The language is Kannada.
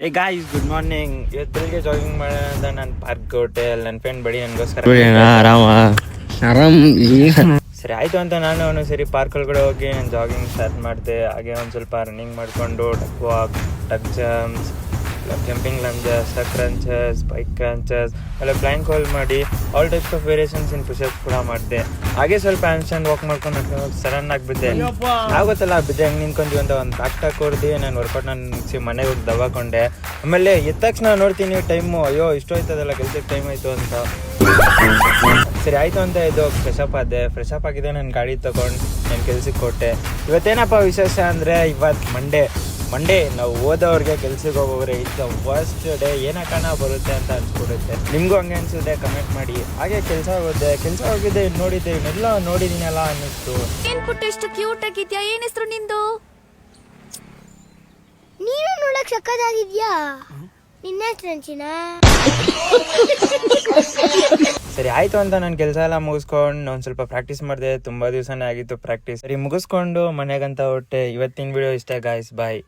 ಏ ಗಾಯ್ಸ್ ಗುಡ್ ಮಾರ್ನಿಂಗ್. ಇವತ್ತು ಬೆಳಿಗ್ಗೆ ಜಾಗಿಂಗ್ ಮಾಡೋಣ ನಾನು ಪಾರ್ಕ್ ಹೊಟ್ಟೆ ಅಲ್ಲಿ ನನ್ನ ಫ್ರೆಂಡ್ ಬಡಿ ನನಗೋಸ್ಕರ ಸರಿ ಆಯಿತು ಅಂತ ನಾನು ಅವನು ಸರಿ ಪಾರ್ಕ್ ಒಳಗಡೆ ಹೋಗಿ ನಾನು ಜಾಗಿಂಗ್ ಸ್ಟಾರ್ಟ್ ಮಾಡಿದೆ. ಹಾಗೆ ಒಂದು ಸ್ವಲ್ಪ ರನ್ನಿಂಗ್ ಮಾಡಿಕೊಂಡು ಟಕ್ ವಾಕ್, ಟಕ್ ಜಂಪ್ಸ್, ಜಂಪಿಂಗ್ ಲಂಜಸ್, ಟಕ್ ಕ್ರಂಚಸ್, ಬೈಕ್ ಕ್ರಂಚಸ್ ಎಲ್ಲ ಪ್ಲ್ಯಾಂಕ್ ಹೋಲ್ ಮಾಡಿ all types of variations in push-ups ಕೂಡ ಮಾಡಿದೆ. ಹಾಗೆ ಸ್ವಲ್ಪ ಹ್ಯಾಂಡ್ ವಾಕ್ ಮಾಡ್ಕೊಂಡು ಸಡನ್ ಆಗಿ ಬಿದ್ದೆ. ಆಗುತ್ತಲ್ಲ ಬಿದ್ದೆ ಹಂಗೆ ನಿಂತ್ಕೊಂಡ್ವಿ ಅಂತ ಒಂದು ಬ್ಯಾಕ್ ಹೊಡೆದು ನಾನು ವರ್ಕೌಟ್ ನಾನು ಮುಗಿಸಿ ಮನೆಗೆ ಹೋಗಿ ದವಾಕೊಂಡೆ. ಆಮೇಲೆ ಎದ್ದ ತಕ್ಷಣ ನೋಡ್ತೀನಿ ಟೈಮು, ಅಯ್ಯೋ ಇಷ್ಟು ಹೋಯ್ತದಲ್ಲ ಕೆಲ್ಸಕ್ಕೆ ಟೈಮ್ ಆಯಿತು ಅಂತ. ಸರಿ ಆಯಿತು ಅಂತ ಇದು ಫ್ರೆಶಪ್ ಆದೆ. ಫ್ರೆಶಪ್ ಆಗಿದೆ ನನ್ನ ಗಾಡಿ ತೊಗೊಂಡು ನಾನು ಕೆಲ್ಸಕ್ಕೆ ಕೊಟ್ಟೆ. ಇವತ್ತೇನಪ್ಪ ವಿಶೇಷ ಅಂದರೆ ಇವತ್ತು ಮಂಡೇ ನಾವು ಓದೋರಿಗೆ ಕೆಲ್ಸಕ್ಕೆ ಹೋಗೋರೆ ಇತ್ತು ಫಸ್ಟ್ ಡೇ. ಏನಕ್ಕನ ಬರುತ್ತೆ ಅಂತ ಅನ್ಸ್ಬಿಡುತ್ತೆ. ನಿಮಗೂ ಹಂಗೆ ಅನ್ಸುತ್ತೆ ಕಮೆಂಟ್ ಮಾಡಿ. ಹಾಗೆ ಕೆಲಸ ಹೋಗಿದ್ದೆ ನೋಡಿದ್ದೆ ಇನ್ನೆಲ್ಲ ನೋಡಿದ್ದೀನಲ್ಲ ಅನ್ನಿಸ್ತು. ಏನ್ ಪುಟ್ಟ ಎಷ್ಟು ಕ್ಯೂಟ್ ಆಗಿದ್ಯಾ, ಏನ್ ಹೆಸರು ನಿಂದು? ನೀನು ನೋಡಕ್ ಸಕ್ಕತ್ತಾಗಿದ್ಯಾ. ನಿನ್ನ ಹೆಸರಂಚಿನ. ಸರಿ ಆಯಿತು ಅಂತ ನಾನು ಕೆಲಸ ಎಲ್ಲ ಮುಗಿಸ್ಕೊಂಡು ಒಂದು ಸ್ವಲ್ಪ ಪ್ರಾಕ್ಟೀಸ್ ಮಾಡಿದೆ. ತುಂಬ ದಿವಸನೇ ಆಗಿತ್ತು ಪ್ರಾಕ್ಟೀಸ್. ಸರಿ ಮುಗಿಸ್ಕೊಂಡು ಮನೆಗಂತ ಹೊಟ್ಟೆ. ಇವತ್ತಿನ ವಿಡಿಯೋ ಇಷ್ಟ ಗಾಯ್ಸ್, ಬಾಯ್.